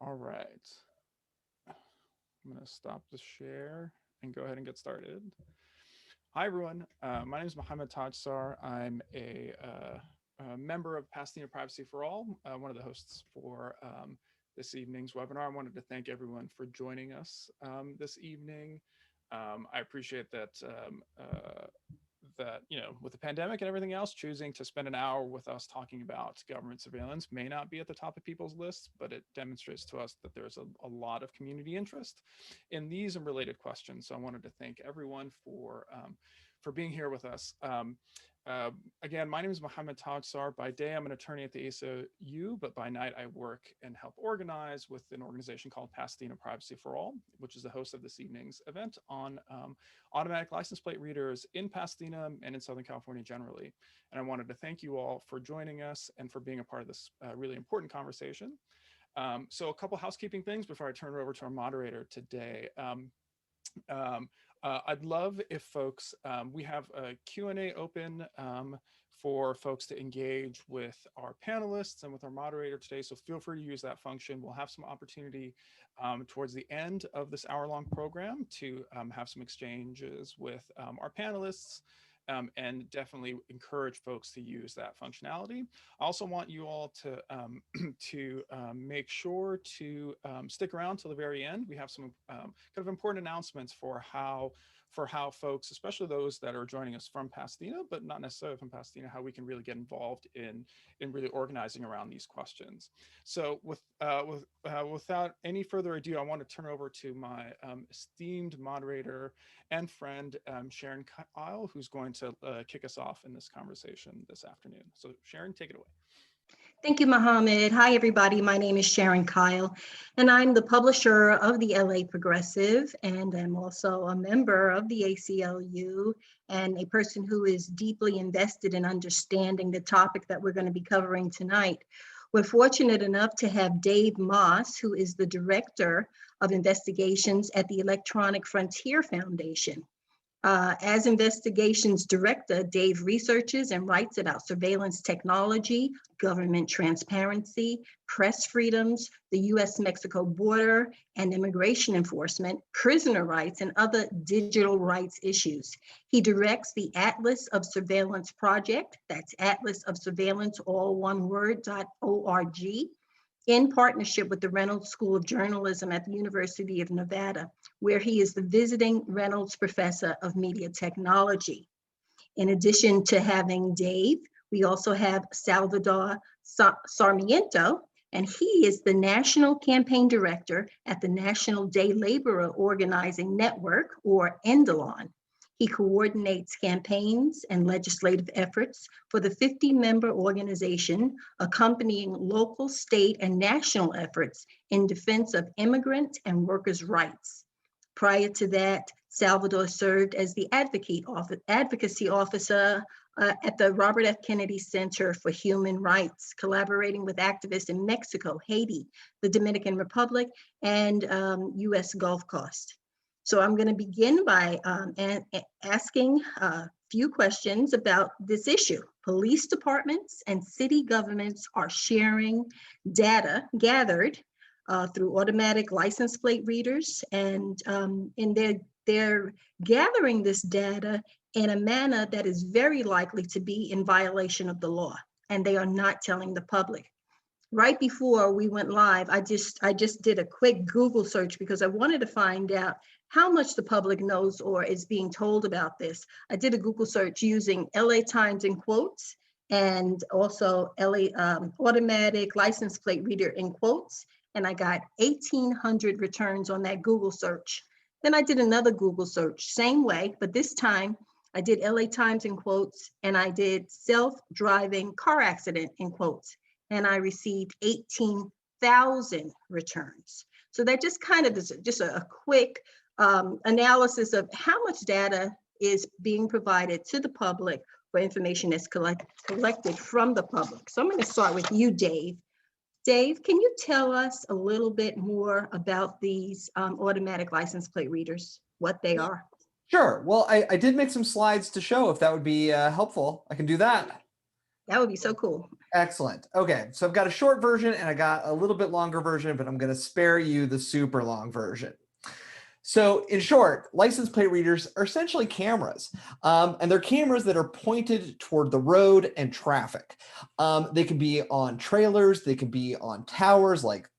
All right. I'm going to stop the share and go ahead and get started. Hi, everyone. My name is Mohammed Tajsar. I'm a member of Pasadena Privacy for All, one of the hosts for this evening's webinar. I wanted to thank everyone for joining us this evening. I appreciate that, with the pandemic and everything else, choosing to spend an hour with us talking about government surveillance may not be at the top of people's lists, but it demonstrates to us that there's a lot of community interest in these and related questions. So I wanted to thank everyone for being here with us. Again, my name is Mohammed Tajsar. By day, I'm an attorney at the ACLU, but by night, I work and help organize with an organization called Pasadena Privacy for All, which is the host of this evening's event on automatic license plate readers in Pasadena and in Southern California generally. And I wanted to thank you all for joining us and for being a part of this really important conversation. So a couple housekeeping things before I turn it over to our moderator today. I'd love if folks, we have a Q&A open for folks to engage with our panelists and with our moderator today. So feel free to use that function. We'll have some opportunity towards the end of this hour-long program to have some exchanges with our panelists. And definitely encourage folks to use that functionality. I also want you all to make sure to stick around till the very end. We have some kind of important announcements for how folks, especially those that are joining us from Pasadena, but not necessarily from Pasadena, how we can really get involved in really organizing around these questions. So without any further ado, I want to turn over to my esteemed moderator and friend, Sharon Kyle, who's going to kick us off in this conversation this afternoon. So Sharon, take it away. Thank you, Mohammed. Hi, everybody. My name is Sharon Kyle, and I'm the publisher of the LA Progressive, and I'm also a member of the ACLU and a person who is deeply invested in understanding the topic that we're going to be covering tonight. We're fortunate enough to have Dave Maass, who is the Director of Investigations at the Electronic Frontier Foundation. As investigations director, Dave researches and writes about surveillance technology, government transparency, press freedoms, the US-Mexico border, and immigration enforcement, prisoner rights, and other digital rights issues. He directs the Atlas of Surveillance project, that's Atlas of Surveillance, all one word, .org, in partnership with the Reynolds School of Journalism at the University of Nevada, where he is the visiting Reynolds Professor of Media Technology. In addition to having Dave, we also have Salvador Sarmiento, and he is the National Campaign Director at the National Day Laborer Organizing Network, or NDLON. He coordinates campaigns and legislative efforts for the 50-member organization, accompanying local, state, and national efforts in defense of immigrant and workers' rights. Prior to that, Salvador served as the advocacy officer at the Robert F. Kennedy Center for Human Rights, collaborating with activists in Mexico, Haiti, the Dominican Republic, and US Gulf Coast. So I'm going to begin by asking a few questions about this issue. Police departments and city governments are sharing data gathered through automatic license plate readers, and they're gathering this data in a manner that is very likely to be in violation of the law, and they are not telling the public. Right before we went live, I just did a quick Google search because I wanted to find out how much the public knows or is being told about this. I did a Google search using LA Times in quotes and also LA automatic license plate reader in quotes, and I got 1,800 returns on that Google search. Then I did another Google search, same way, but this time I did LA Times in quotes and I did self-driving car accident in quotes, and I received 18,000 returns. So that just kind of is just a quick analysis of how much data is being provided to the public for information that's collected from the public. So I'm going to start with you, Dave. Dave, can you tell us a little bit more about these automatic license plate readers, what they are? Sure. Well, I did make some slides to show if that would be helpful. I can do that. That would be so cool. Excellent. Okay, so I've got a short version and I got a little bit longer version, but I'm going to spare you the super long version. So in short, license plate readers are essentially cameras, and they're cameras that are pointed toward the road and traffic. They can be on trailers, they can be on towers like,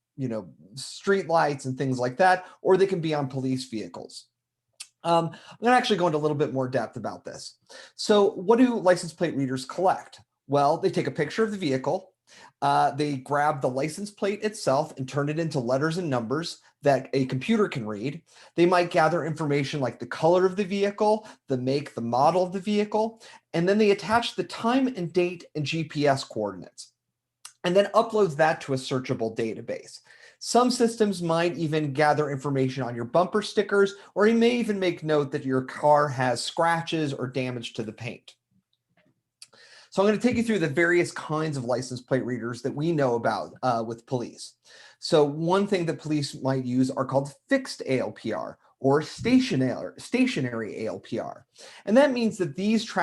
street lights and things like that, or they can be on police vehicles. I'm going to actually go into a little bit more depth about this. So what do license plate readers collect? Well, they take a picture of the vehicle, they grab the license plate itself and turn it into letters and numbers that a computer can read. They might gather information like the color of the vehicle, the make, the model of the vehicle, and then they attach the time and date and GPS coordinates, and then uploads that to a searchable database. Some systems might even gather information on your bumper stickers, or you may even make note that your car has scratches or damage to the paint. So I'm going to take you through the various kinds of license plate readers that we know about with police. So one thing that police might use are called fixed ALPR or stationary ALPR. And that means that these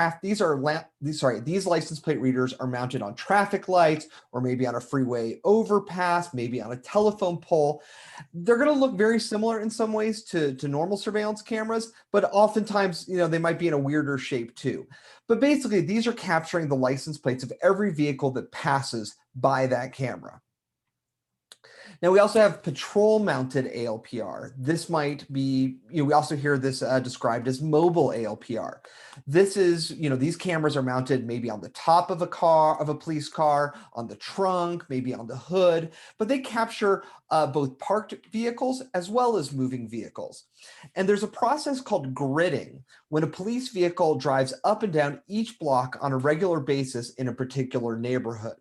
license plate readers are mounted on traffic lights, or maybe on a freeway overpass, maybe on a telephone pole. They're going to look very similar in some ways to normal surveillance cameras, but oftentimes, they might be in a weirder shape too. But basically, these are capturing the license plates of every vehicle that passes by that camera. Now, we also have patrol-mounted ALPR. This might be, we also hear this described as mobile ALPR. This is, these cameras are mounted maybe on the top of a police car, on the trunk, maybe on the hood, but they capture both parked vehicles as well as moving vehicles. And there's a process called gridding when a police vehicle drives up and down each block on a regular basis in a particular neighborhood.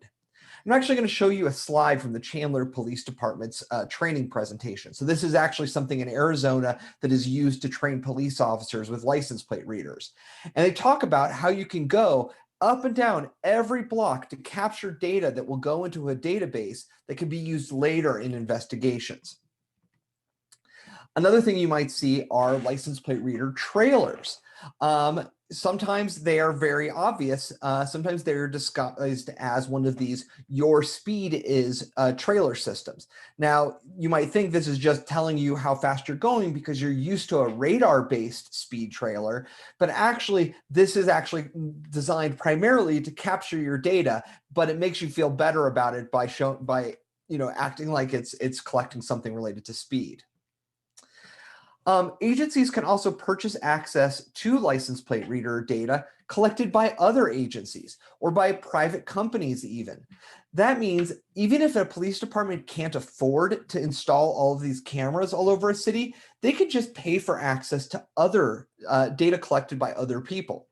I'm actually going to show you a slide from the Chandler Police Department's training presentation. So this is actually something in Arizona that is used to train police officers with license plate readers. And they talk about how you can go up and down every block to capture data that will go into a database that can be used later in investigations. Another thing you might see are license plate reader trailers. Sometimes they are very obvious. Sometimes they're disguised as one of these "your speed is" trailer systems. Now, you might think this is just telling you how fast you're going because you're used to a radar-based speed trailer, but actually, this is actually designed primarily to capture your data, but it makes you feel better about it by acting like it's collecting something related to speed. Agencies can also purchase access to license plate reader data collected by other agencies or by private companies even. That means even if a police department can't afford to install all of these cameras all over a city, they could just pay for access to other data collected by other people.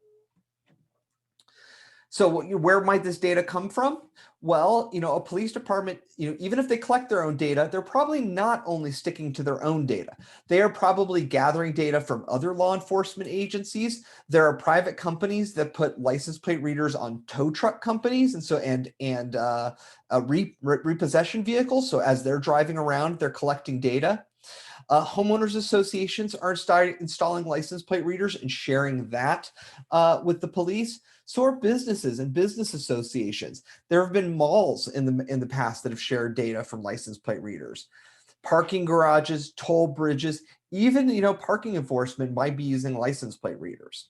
So where might this data come from? Well, a police department, even if they collect their own data, they're probably not only sticking to their own data. They are probably gathering data from other law enforcement agencies. There are private companies that put license plate readers on tow truck companies and repossession vehicles. So as they're driving around, they're collecting data. Homeowners associations are installing license plate readers and sharing that with the police. So are businesses and business associations. There have been malls in the past that have shared data from license plate readers. Parking garages, toll bridges, even parking enforcement might be using license plate readers.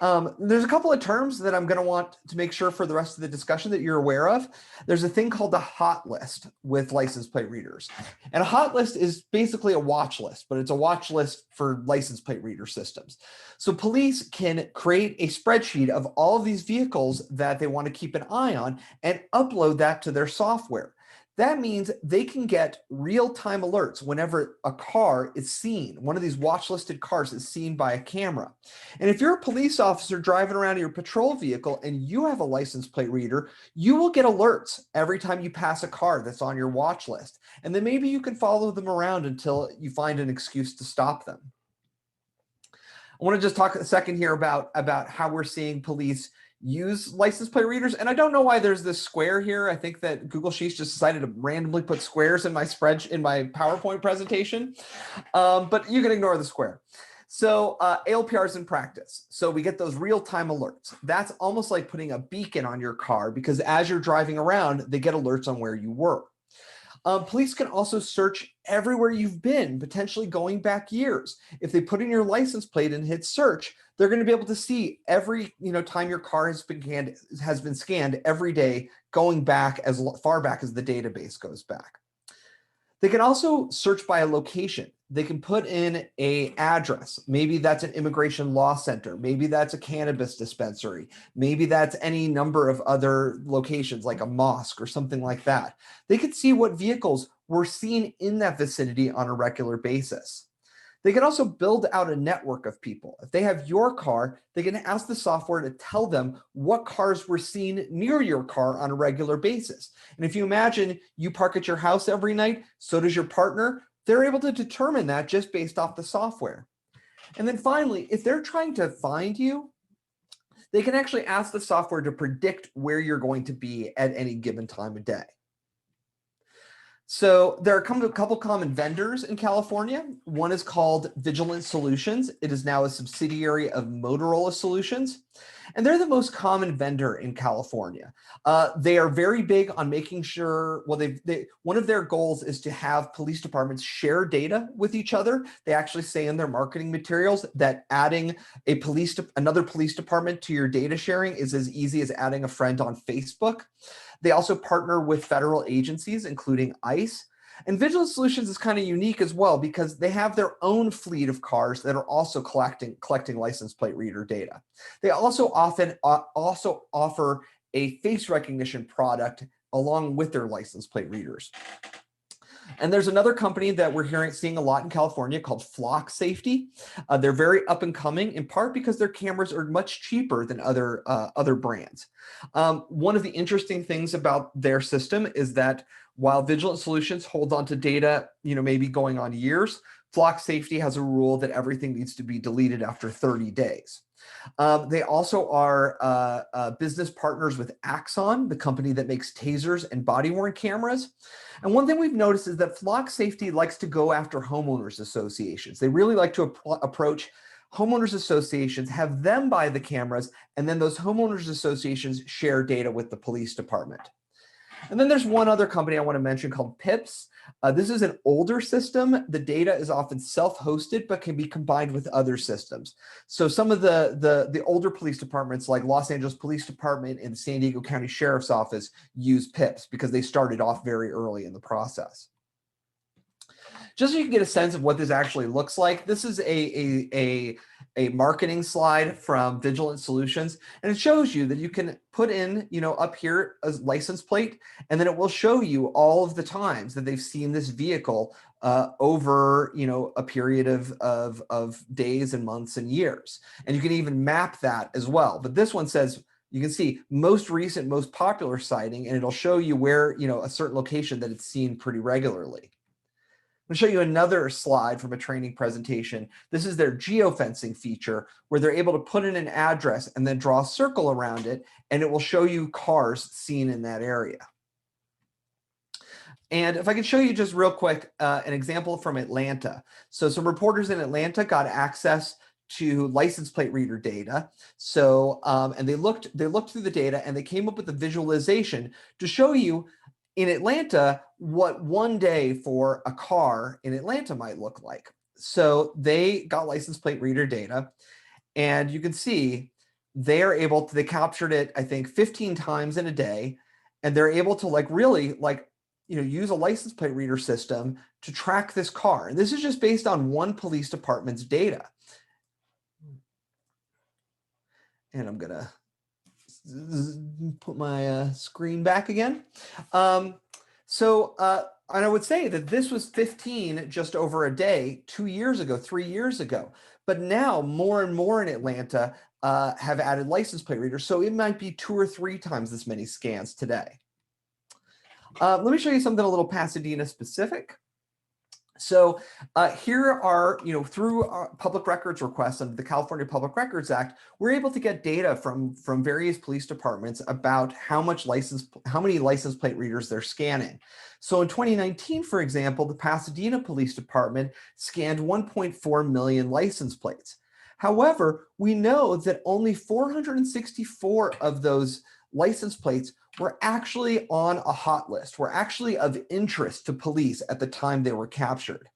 There's a couple of terms that I'm going to want to make sure for the rest of the discussion that you're aware of. There's a thing called the hot list with license plate readers. And a hot list is basically a watch list, but it's a watch list for license plate reader systems. So police can create a spreadsheet of all of these vehicles that they want to keep an eye on and upload that to their software. That means they can get real-time alerts whenever a car is seen. One of these watch-listed cars is seen by a camera. And if you're a police officer driving around in your patrol vehicle and you have a license plate reader, you will get alerts every time you pass a car that's on your watch list. And then maybe you can follow them around until you find an excuse to stop them. I want to just talk a second here about how we're seeing police use license plate readers. And I don't know why there's this square here. I think that Google Sheets just decided to randomly put squares in my PowerPoint presentation, but you can ignore the square. So ALPRs in practice. So we get those real-time alerts. That's almost like putting a beacon on your car because as you're driving around, they get alerts on where you were. Police can also search everywhere you've been, potentially going back years. If they put in your license plate and hit search, they're going to be able to see every time your car has been scanned every day, going back as far back as the database goes back. They can also search by a location. They can put in an address. Maybe that's an immigration law center. Maybe that's a cannabis dispensary. Maybe that's any number of other locations like a mosque or something like that. They could see what vehicles were seen in that vicinity on a regular basis. They can also build out a network of people. If they have your car, they can ask the software to tell them what cars were seen near your car on a regular basis. And if you imagine you park at your house every night, so does your partner, they're able to determine that just based off the software. And then finally, if they're trying to find you, they can actually ask the software to predict where you're going to be at any given time of day. So there are a couple common vendors in California. One is called Vigilant Solutions. It is now a subsidiary of Motorola Solutions. And they're the most common vendor in California. They are very big on making sure, well, one of their goals is to have police departments share data with each other. They actually say in their marketing materials that adding another police department to your data sharing is as easy as adding a friend on Facebook. They also partner with federal agencies, including ICE. And Vigilant Solutions is kind of unique as well because they have their own fleet of cars that are also collecting license plate reader data. They also often offer a face recognition product along with their license plate readers. And there's another company that we're seeing a lot in California called Flock Safety. They're very up and coming, in part because their cameras are much cheaper than other brands. One of the interesting things about their system is that while Vigilant Solutions holds on to data, maybe going on years, Flock Safety has a rule that everything needs to be deleted after 30 days. They also are business partners with Axon, the company that makes tasers and body-worn cameras. And one thing we've noticed is that Flock Safety likes to go after homeowners associations. They really like to approach homeowners associations, have them buy the cameras, and then those homeowners associations share data with the police department. And then there's one other company I want to mention called PIPS. This is an older system. The data is often self-hosted, but can be combined with other systems. So some of the older police departments like Los Angeles Police Department and San Diego County Sheriff's Office use PIPS because they started off very early in the process. Just so you can get a sense of what this actually looks like, this is a marketing slide from Vigilant Solutions, and it shows you that you can put in, up here a license plate, and then it will show you all of the times that they've seen this vehicle over, a period of days and months and years. And you can even map that as well. But this one says, you can see most recent, most popular sighting, and it'll show you where, a certain location that it's seen pretty regularly. I'm going to show you another slide from a training presentation. This is their geofencing feature where they're able to put in an address and then draw a circle around it, and it will show you cars seen in that area. And if I could show you just real quick an example from Atlanta. So some reporters in Atlanta got access to license plate reader data. So and they looked through the data and they came up with a visualization to show you in Atlanta what one day for a car in Atlanta might look like. So they got license plate reader data, and you can see they captured it, I think, 15 times in a day, and they're able to use a license plate reader system to track this car. And this is just based on one police department's data. And I'm gonna put my screen back again. And I would say that this was 15 just over a day, 2 years ago, 3 years ago. But now more and more in Atlanta have added license plate readers. So it might be 2 or 3 times this many scans today. Let me show you something a little Pasadena specific. So here are, through our public records requests under the California Public Records Act, we're able to get data from various police departments about how many license plate readers they're scanning. So in 2019, for example, the Pasadena Police Department scanned 1.4 million license plates. However, we know that only 464 of those license plates were actually on a hot list, were actually of interest to police at the time they were captured.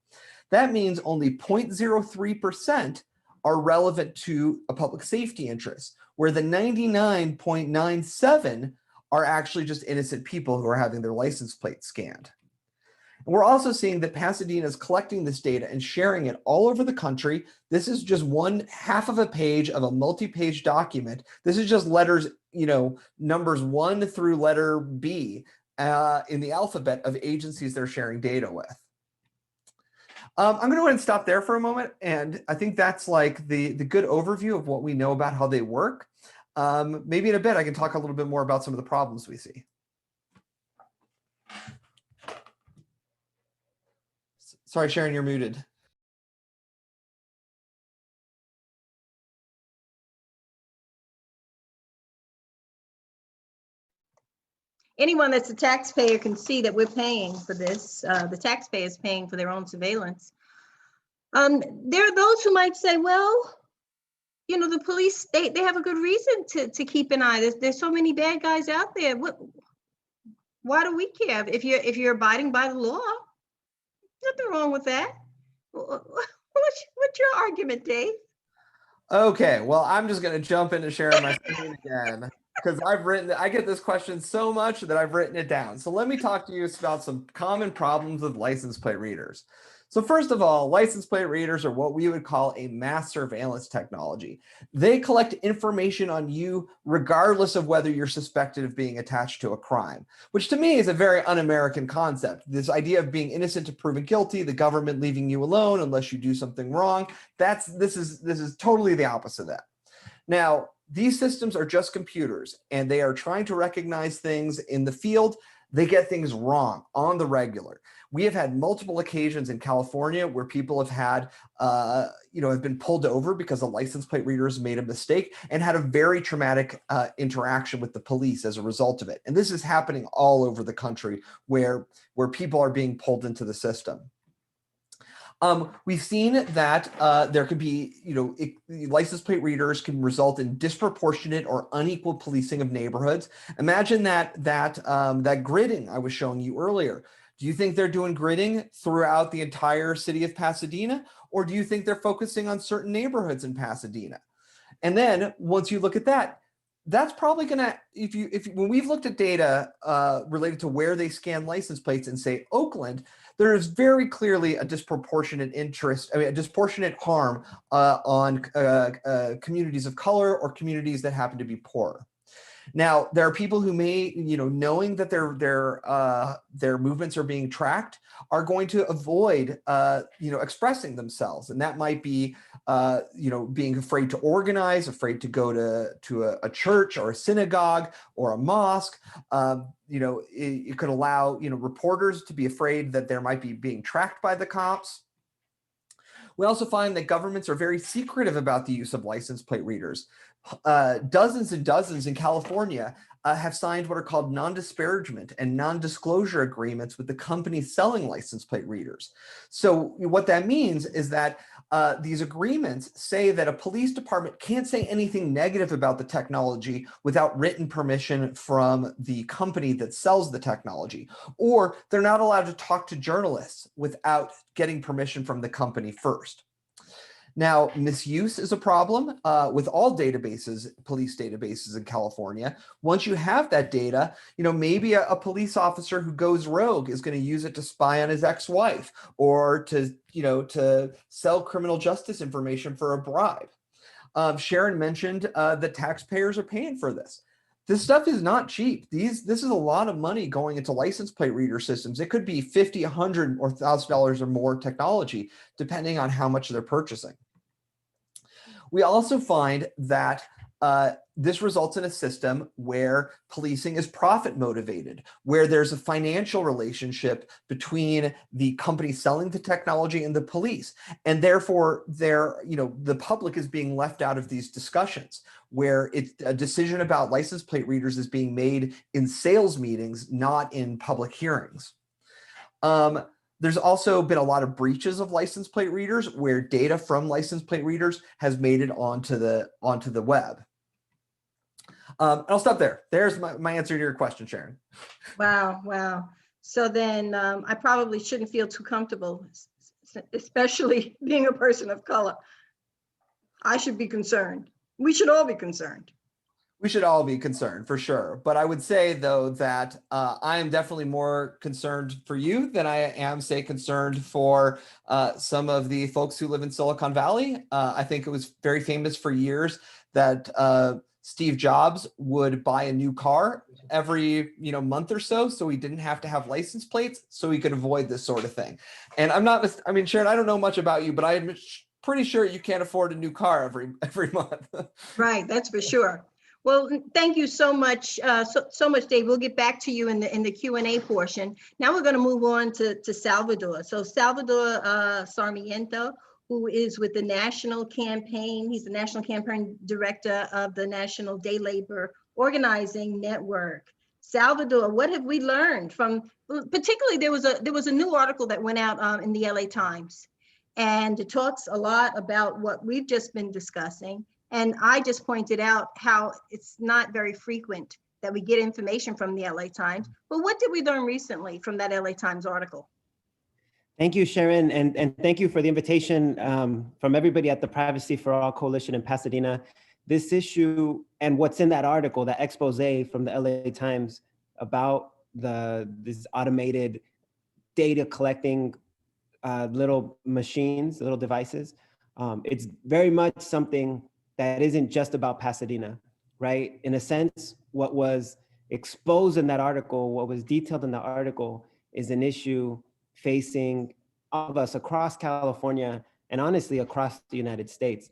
That means only 0.03% are relevant to a public safety interest, where the 99.97 are actually just innocent people who are having their license plates scanned. And we're also seeing that Pasadena is collecting this data and sharing it all over the country. This is just one half of a page of a multi-page document. This is just letters, numbers 1 through letter B in the alphabet of agencies they're sharing data with. I'm going to go ahead and stop there for a moment. And I think that's like the good overview of what we know about how they work. Maybe in a bit, I can talk a little bit more about some of the problems we see. Sorry, Sharon, you're muted. Anyone that's a taxpayer can see that we're paying for this. The taxpayer is paying for their own surveillance. There are those who might say, well, the police, they have a good reason to keep an eye. There's so many bad guys out there. Why do we care? If you're abiding by the law, nothing wrong with that. What's your argument, Dave? Okay, well, I'm just going to jump into sharing my screen again, because I get this question so much that I've written it down. So let me talk to you about some common problems with license plate readers. So first of all, license plate readers are what we would call a mass surveillance technology. They collect information on you regardless of whether you're suspected of being attached to a crime, which to me is a very un-American concept. This idea of being innocent to proven guilty, the government leaving you alone unless you do something wrong, this is totally the opposite of that. Now, these systems are just computers, and they are trying to recognize things in the field. They get things wrong on the regular. We have had multiple occasions in California where people have had, have been pulled over because a license plate reader has made a mistake and had a very traumatic interaction with the police as a result of it. And this is happening all over the country where people are being pulled into the system. We've seen that there could be, license plate readers can result in disproportionate or unequal policing of neighborhoods. Imagine that gridding I was showing you earlier. Do you think they're doing gridding throughout the entire city of Pasadena, or do you think they're focusing on certain neighborhoods in Pasadena? And then once you look at that, that's probably going to, when we've looked at data related to where they scan license plates in, say, Oakland, there is very clearly a disproportionate harm on communities of color or communities that happen to be poor. Now, there are people who may, knowing that their movements are being tracked, are going to avoid, expressing themselves, and that might be, being afraid to organize, afraid to go to a church or a synagogue or a mosque. It could allow, reporters to be afraid that there might be being tracked by the cops. We also find that governments are very secretive about the use of license plate readers. Dozens and dozens in California have signed what are called non-disparagement and non-disclosure agreements with the companies selling license plate readers. So what that means is that these agreements say that a police department can't say anything negative about the technology without written permission from the company that sells the technology, or they're not allowed to talk to journalists without getting permission from the company first. Now, misuse is a problem with all databases, police databases in California. Once you have that data, maybe a police officer who goes rogue is going to use it to spy on his ex-wife or to sell criminal justice information for a bribe. Sharon mentioned that taxpayers are paying for this. This stuff is not cheap. This is a lot of money going into license plate reader systems. It could be $50, $100, or $1,000 or more technology, depending on how much they're purchasing. We also find that this results in a system where policing is profit motivated, where there's a financial relationship between the company selling the technology and the police. And therefore the public is being left out of these discussions, where it's a decision about license plate readers is being made in sales meetings, not in public hearings. There's also been a lot of breaches of license plate readers where data from license plate readers has made it onto the web. I'll stop there. There's my answer to your question, Sharon. Wow, wow. So then I probably shouldn't feel too comfortable, especially being a person of color. I should be concerned. We should all be concerned. We should all be concerned for sure. But I would say, though, that I am definitely more concerned for you than I am, say, concerned for some of the folks who live in Silicon Valley. I think it was very famous for years that Steve Jobs would buy a new car every month or so he didn't have to have license plates, so he could avoid this sort of thing. And Sharon, I don't know much about you, but I'm pretty sure you can't afford a new car every month. Right, that's for sure. Well, thank you so much, so much, Dave. We'll get back to you in the Q&A portion. Now we're going to move on to Salvador. So Salvador Sarmiento, who is with the National Campaign. He's the National Campaign Director of the National Day Labor Organizing Network. Salvador, what have we learned from, particularly there was a new article that went out in the LA Times, and it talks a lot about what we've just been discussing. And I just pointed out how it's not very frequent that we get information from the LA Times. But what did we learn recently from that LA Times article? Thank you, Sharon, and thank you for the invitation from everybody at the Privacy for All Coalition in Pasadena. This issue and what's in that article, that expose from the LA Times about these automated data collecting little machines, little devices, it's very much something that isn't just about Pasadena, right? In a sense, what was exposed in that article, what was detailed in the article is an issue facing all of us across California and honestly across the United States.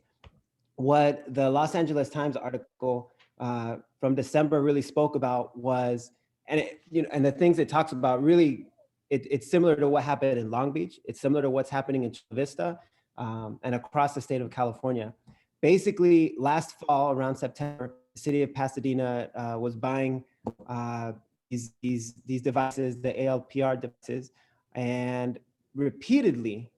What the Los Angeles Times article from December really spoke about was, and the things it talks about really, it's similar to what happened in Long Beach. It's similar to what's happening in Chula Vista and across the state of California. Basically, last fall around September, the city of Pasadena was buying these devices, the ALPR devices, and repeatedly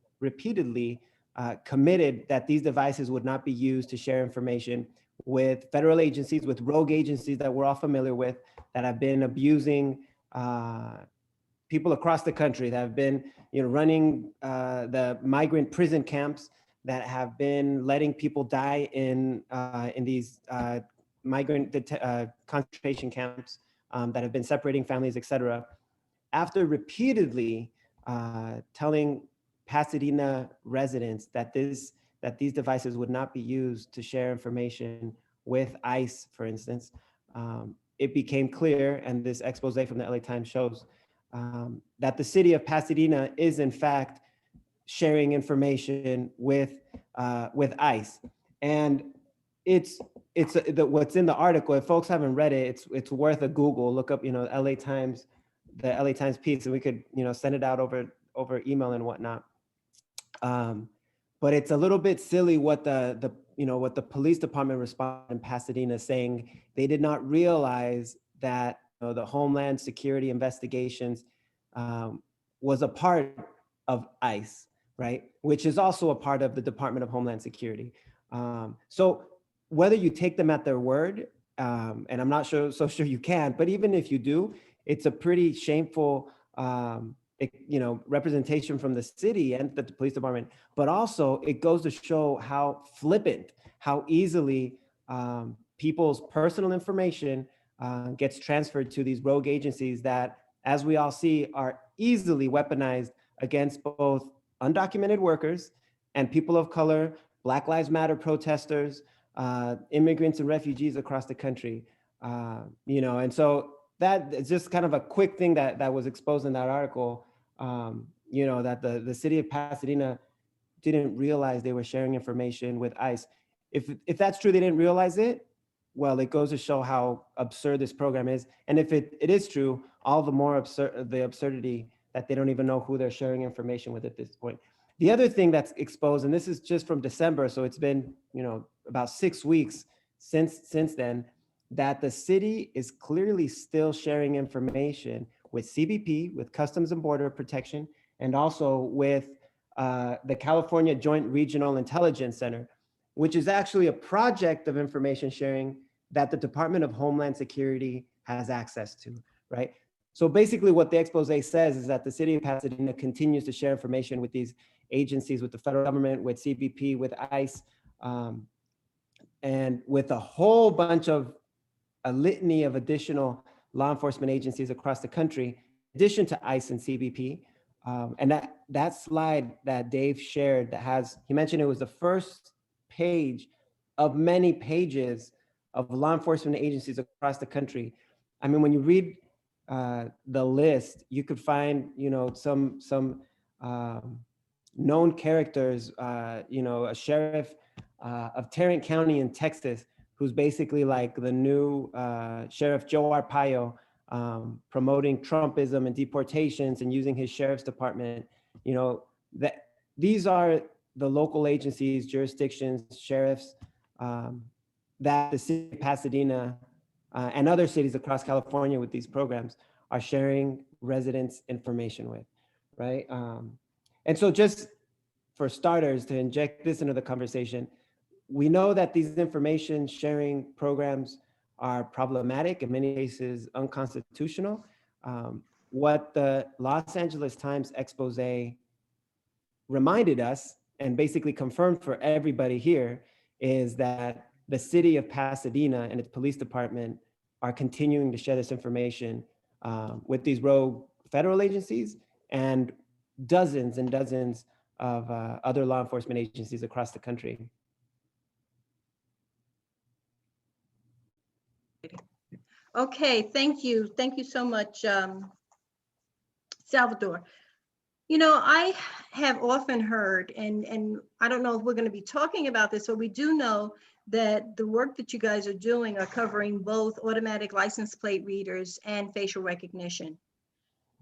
committed that these devices would not be used to share information with federal agencies, with rogue agencies that we're all familiar with, that have been abusing people across the country, that have been running the migrant prison camps, that have been letting people die in these migrant concentration camps, that have been separating families, etc. After repeatedly telling Pasadena residents that these devices would not be used to share information with ICE, for instance, it became clear, and this expose from the LA Times shows, that the city of Pasadena is in fact sharing information with ICE. And it's what's in the article. If folks haven't read it, it's worth a Google. Look up, LA Times, the LA Times piece, and we could send it out over email and whatnot. But it's a little bit silly what what the police department responded in Pasadena, saying they did not realize that the Homeland Security investigations was a part of ICE, right? Which is also a part of the Department of Homeland Security. So whether you take them at their word, and I'm not so sure you can, but even if you do, it's a pretty shameful representation from the city and the police department, but also it goes to show how flippant, how easily people's personal information gets transferred to these rogue agencies that, as we all see, are easily weaponized against both undocumented workers and people of color, Black Lives Matter protesters, immigrants and refugees across the country. And so that is just kind of a quick thing that was exposed in that article, that the city of Pasadena didn't realize they were sharing information with ICE. If that's true, they didn't realize it, well, it goes to show how absurd this program is. And if it is true, all the more the absurdity that they don't even know who they're sharing information with at this point. The other thing that's exposed, and this is just from December, so it's been, about 6 weeks since then, that the city is clearly still sharing information with CBP, with Customs and Border Protection, and also with the California Joint Regional Intelligence Center, which is actually a project of information sharing that the Department of Homeland Security has access to, right? So basically what the expose says is that the city of Pasadena continues to share information with these agencies, with the federal government, with CBP, with ICE, and with a whole bunch of a litany of additional law enforcement agencies across the country, in addition to ICE and CBP. And that slide that Dave shared he mentioned it was the first page of many pages of law enforcement agencies across the country. I mean, when you read the list, you could find, some known characters, a sheriff of Tarrant County in Texas, who's basically like the new Sheriff Joe Arpaio, promoting Trumpism and deportations and using his sheriff's department. That these are the local agencies, jurisdictions, sheriffs that the city of Pasadena and other cities across California with these programs are sharing residents information with, right? And so just for starters, to inject this into the conversation, we know that these information sharing programs are problematic, in many cases unconstitutional. What the Los Angeles Times expose reminded us and basically confirmed for everybody here is that the city of Pasadena and its police department are continuing to share this information with these rogue federal agencies and dozens and dozens of other law enforcement agencies across the country. Okay, thank you. Thank you so much, Salvador. I have often heard, and I don't know if we're going to be talking about this, but we do know that the work that you guys are doing are covering both automatic license plate readers and facial recognition.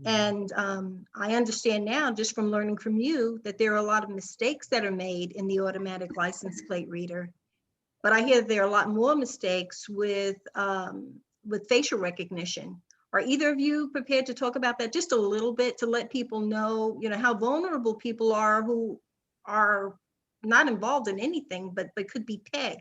And I understand now, just from learning from you, that there are a lot of mistakes that are made in the automatic license plate reader. But I hear there are a lot more mistakes with facial recognition. Are either of you prepared to talk about that just a little bit to let people know, how vulnerable people are who are not involved in anything, but could be pegged?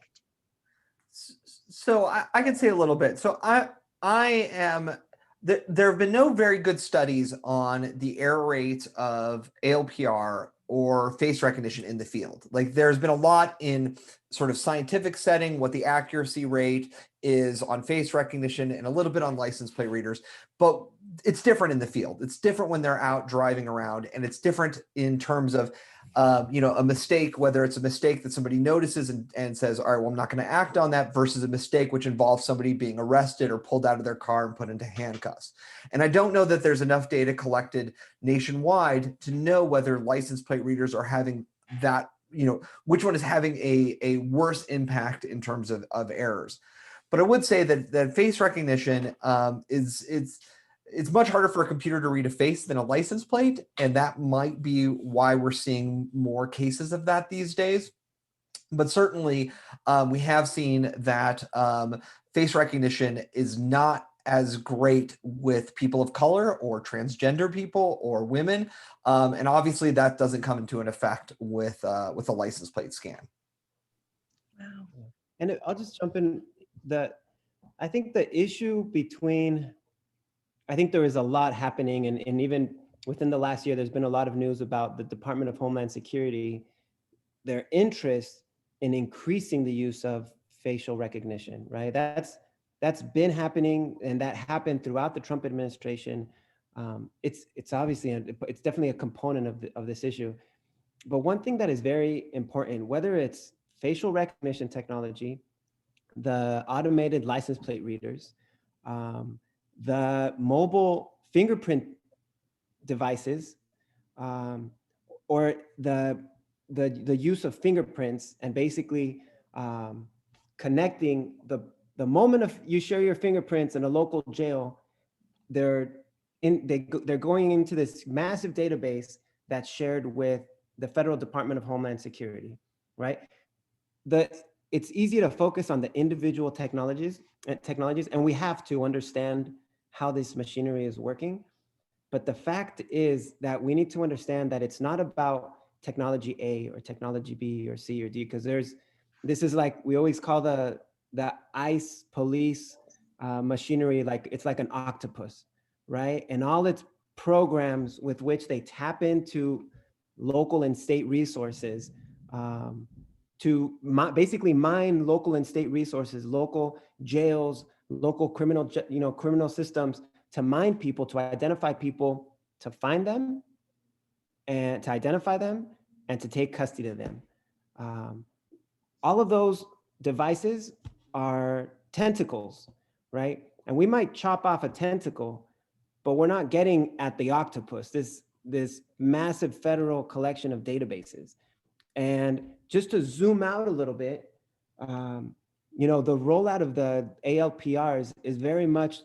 So I can say a little bit. So I am, there have been no very good studies on the error rate of ALPR or face recognition in the field. Like there's been a lot in sort of scientific setting, what the accuracy rate is on face recognition and a little bit on license plate readers, but it's different in the field. It's different when they're out driving around, and it's different in terms of, a mistake, whether it's a mistake that somebody notices and says, all right, well, I'm not going to act on that, versus a mistake which involves somebody being arrested or pulled out of their car and put into handcuffs. And I don't know that there's enough data collected nationwide to know whether license plate readers are having that, which one is having a worse impact in terms of errors. But I would say that face recognition it's much harder for a computer to read a face than a license plate, and that might be why we're seeing more cases of that these days. But certainly, we have seen that face recognition is not as great with people of color or transgender people or women, and obviously that doesn't come into an effect with a license plate scan. Wow. And I'll just jump in that I think the issue I think there is a lot happening, and even within the last year, there's been a lot of news about the Department of Homeland Security, their interest in increasing the use of facial recognition, right? That's been happening, and that happened throughout the Trump administration. It's obviously, it's definitely a component of this issue. But one thing that is very important, whether it's facial recognition technology, the automated license plate readers, the mobile fingerprint devices, or the use of fingerprints and basically connecting the moment of you share your fingerprints in a local jail, they're going into this massive database that's shared with the Federal Department of Homeland Security, right? It's easy to focus on the individual technologies, and we have to understand how this machinery is working. But the fact is that we need to understand that it's not about technology A or technology B or C or D, because this is like, we always call the ICE police machinery, like it's like an octopus, right? And all its programs with which they tap into local and state resources to basically mine local and state resources, local jails, local criminal systems, to mine people, to identify people, to find them, and to identify them, and to take custody of them. All of those devices are tentacles, right? And we might chop off a tentacle, but we're not getting at the octopus, this massive federal collection of databases. And just to zoom out a little bit, the rollout of the ALPRs is very much,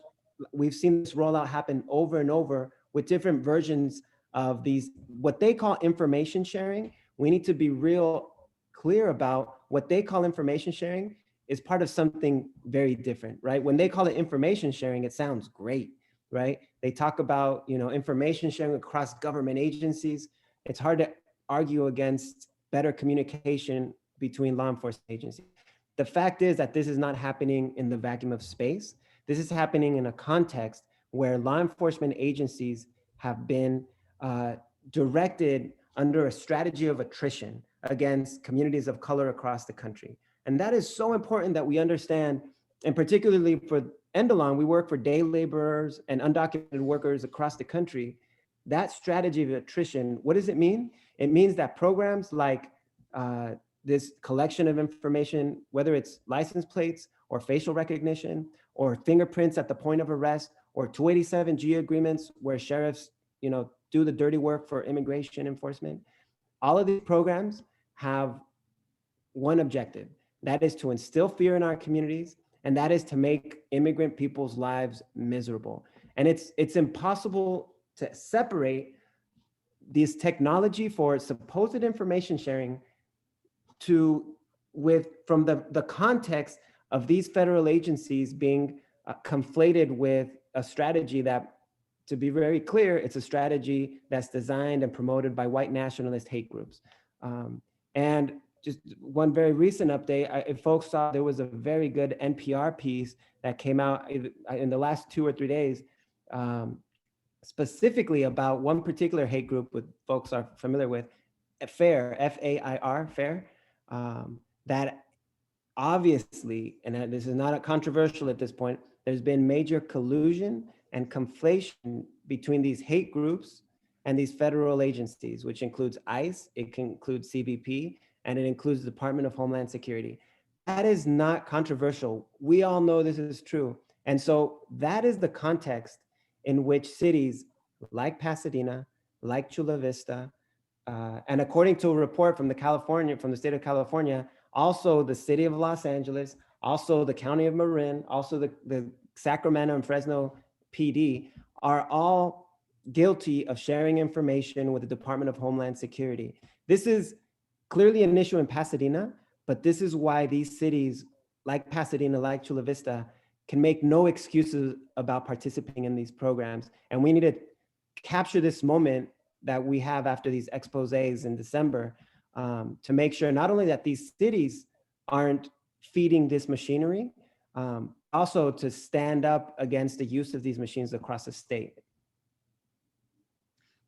we've seen this rollout happen over and over with different versions of these, what they call information sharing. We need to be real clear about what they call information sharing is part of something very different, right? When they call it information sharing, it sounds great, right? They talk about, information sharing across government agencies. It's hard to argue against better communication between law enforcement agencies. The fact is that this is not happening in the vacuum of space. This is happening in a context where law enforcement agencies have been directed under a strategy of attrition against communities of color across the country. And that is so important that we understand, and particularly for Endalon, we work for day laborers and undocumented workers across the country. That strategy of attrition, what does it mean? It means that programs like this collection of information, whether it's license plates or facial recognition or fingerprints at the point of arrest or 287G agreements where sheriffs, do the dirty work for immigration enforcement. All of these programs have one objective, that is to instill fear in our communities, and that is to make immigrant people's lives miserable. And it's impossible to separate this technology for supposed information sharing from the context of these federal agencies being conflated with a strategy that, to be very clear, it's a strategy that's designed and promoted by white nationalist hate groups. And just one very recent update, if folks saw, there was a very good NPR piece that came out in the last 2 or 3 days, specifically about one particular hate group that folks are familiar with, FAIR, F-A-I-R, FAIR, that obviously, and this is not controversial at this point, there's been major collusion and conflation between these hate groups and these federal agencies, which includes ICE, it can include CBP, and it includes the Department of Homeland Security. That is not controversial. We all know this is true. And so that is the context in which cities like Pasadena, like Chula Vista, and according to a report from the state of California, also the city of Los Angeles, also the county of Marin, also the Sacramento and Fresno PD are all guilty of sharing information with the Department of Homeland Security. This is clearly an issue in Pasadena, but this is why these cities like Pasadena, like Chula Vista, can make no excuses about participating in these programs. And we need to capture this moment that we have after these exposés in December to make sure not only that these cities aren't feeding this machinery, also to stand up against the use of these machines across the state.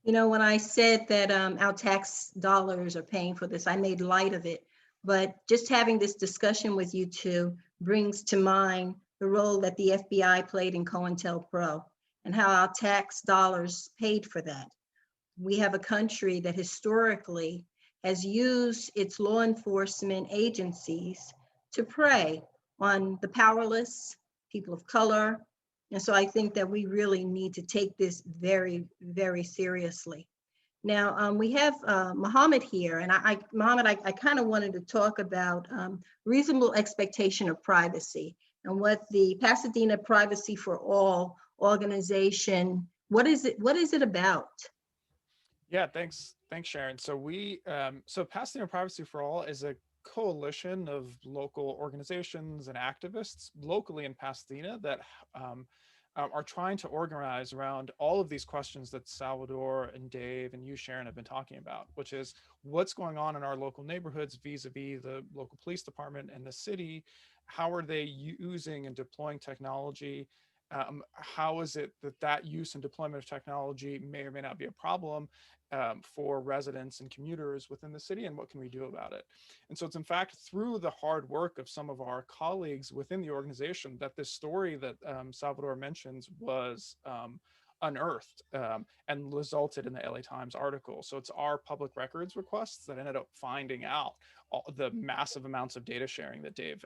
When I said that our tax dollars are paying for this, I made light of it. But just having this discussion with you two brings to mind the role that the FBI played in COINTELPRO and how our tax dollars paid for that. We have a country that historically has used its law enforcement agencies to prey on the powerless, people of color. And so I think that we really need to take this very, very seriously. Now, we have Mohammed here, and Mohammed, I kind of wanted to talk about reasonable expectation of privacy. and what the Pasadena Privacy for All organization, what is it about? Yeah, thanks, Sharon. So so Pasadena Privacy for All is a coalition of local organizations and activists locally in Pasadena that are trying to organize around all of these questions that Salvador and Dave and you, Sharon, have been talking about, which is what's going on in our local neighborhoods vis-a-vis the local police department and the city. How are they using and deploying technology? How is it that use and deployment of technology may or may not be a problem for residents and commuters within the city, and what can we do about it? And so it's in fact through the hard work of some of our colleagues within the organization that this story that Salvador mentions was unearthed and resulted in the LA Times article. So it's our public records requests that ended up finding out all the massive amounts of data sharing that Dave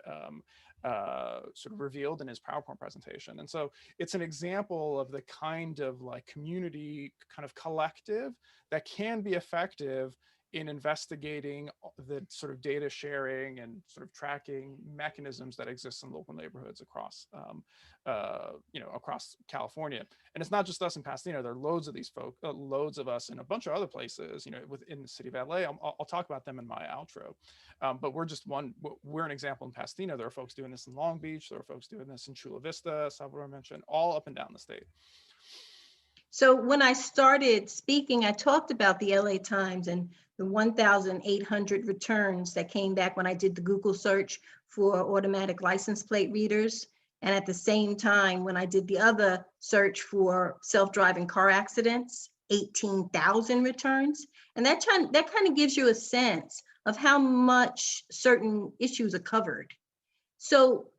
sort of revealed in his PowerPoint presentation. And so it's an example of the kind of like community kind of collective that can be effective in investigating the sort of data sharing and sort of tracking mechanisms that exist in local neighborhoods across, across California. And it's not just us in Pasadena. There are loads of these folks, loads of us in a bunch of other places, within the city of LA. I'll talk about them in my outro. But we're an example in Pasadena. There are folks doing this in Long Beach. There are folks doing this in Chula Vista, Salvador mentioned, all up and down the state. So when I started speaking, I talked about the LA Times and the 1,800 returns that came back when I did the Google search for automatic license plate readers. And at the same time, when I did the other search for self-driving car accidents, 18,000 returns. And that kind of gives you a sense of how much certain issues are covered. So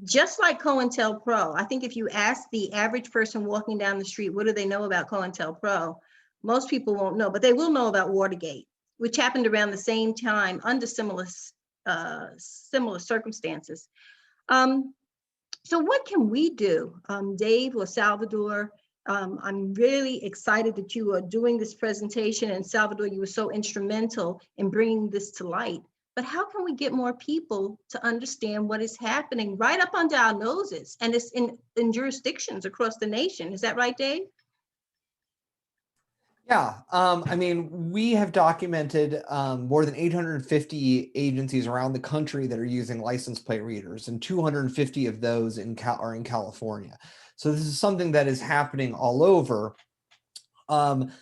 just like COINTELPRO, I think if you ask the average person walking down the street, what do they know about COINTELPRO? Most people won't know, but they will know about Watergate, which happened around the same time under similar circumstances. So what can we do? Dave or Salvador, I'm really excited that you are doing this presentation, and Salvador, you were so instrumental in bringing this to light. But how can we get more people to understand what is happening right up under our noses? And it's in jurisdictions across the nation. Is that right, Dave? Yeah, I mean, we have documented more than 850 agencies around the country that are using license plate readers, and 250 of those are in California. So this is something that is happening all over. One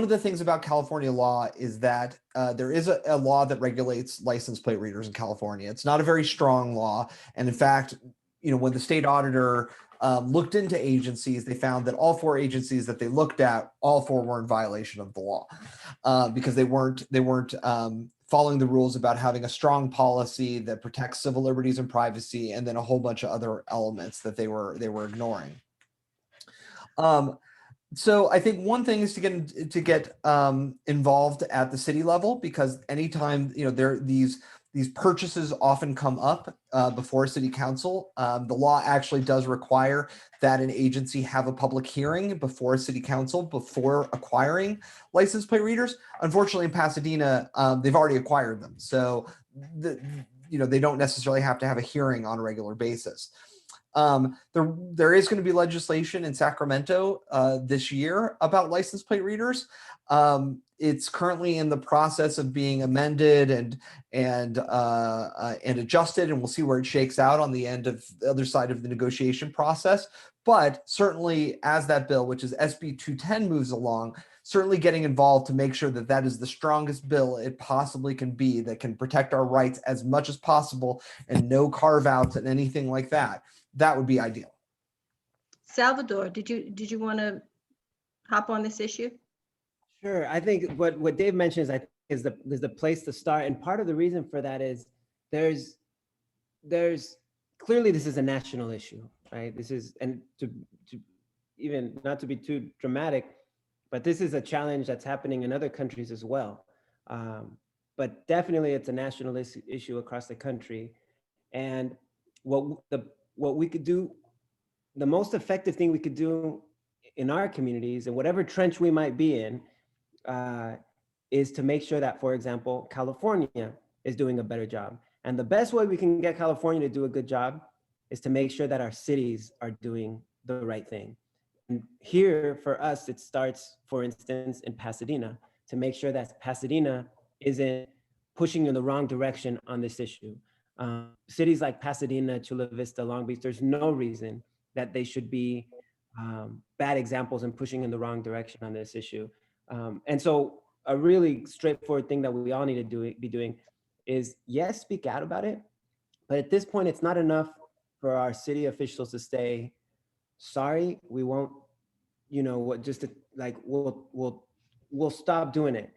of the things about California law is that there is a law that regulates license plate readers in California. It's not a very strong law. And in fact, when the state auditor looked into agencies, they found that all 4 agencies that they looked at, all 4 were in violation of the law because they weren't following the rules about having a strong policy that protects civil liberties and privacy, and then a whole bunch of other elements that they were ignoring. So I think one thing is to get involved at the city level, because anytime these purchases often come up before city council. The law actually does require that an agency have a public hearing before city council before acquiring license plate readers. Unfortunately, in Pasadena, they've already acquired them, so they don't necessarily have to have a hearing on a regular basis. There is going to be legislation in Sacramento this year about license plate readers. It's currently in the process of being amended and adjusted, and we'll see where it shakes out on the other side of the negotiation process. But certainly, as that bill, which is SB 210, moves along, certainly getting involved to make sure that that is the strongest bill it possibly can be, that can protect our rights as much as possible, and no carve-outs and anything like that. That would be ideal. Salvador, did you want to hop on this issue? Sure. I think what Dave mentions is the place to start, and part of the reason for that is there's clearly this is a national issue, right? This is, and to even not to be too dramatic, but this is a challenge that's happening in other countries as well. But definitely, it's a national issue across the country, and what we could do, the most effective thing we could do in our communities, and whatever trench we might be in, is to make sure that, for example, California is doing a better job. And the best way we can get California to do a good job is to make sure that our cities are doing the right thing. And here for us, it starts, for instance, in Pasadena, to make sure that Pasadena isn't pushing in the wrong direction on this issue. Cities like Pasadena, Chula Vista, Long Beach, there's no reason that they should be bad examples and pushing in the wrong direction on this issue. And so a really straightforward thing that we all need to be doing is, yes, speak out about it. But at this point, it's not enough for our city officials to say, sorry, we won't, you know, what, just to, like, we'll stop doing it.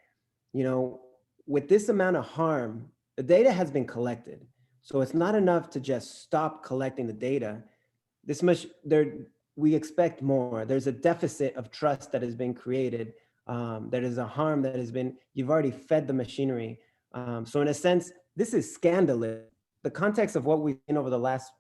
You know, with this amount of harm, the data has been collected. So it's not enough to just stop collecting the data. We expect more. There's a deficit of trust that has been created. There is a harm that has been, you've already fed the machinery. So in a sense, this is scandalous. The context of what we've seen over the last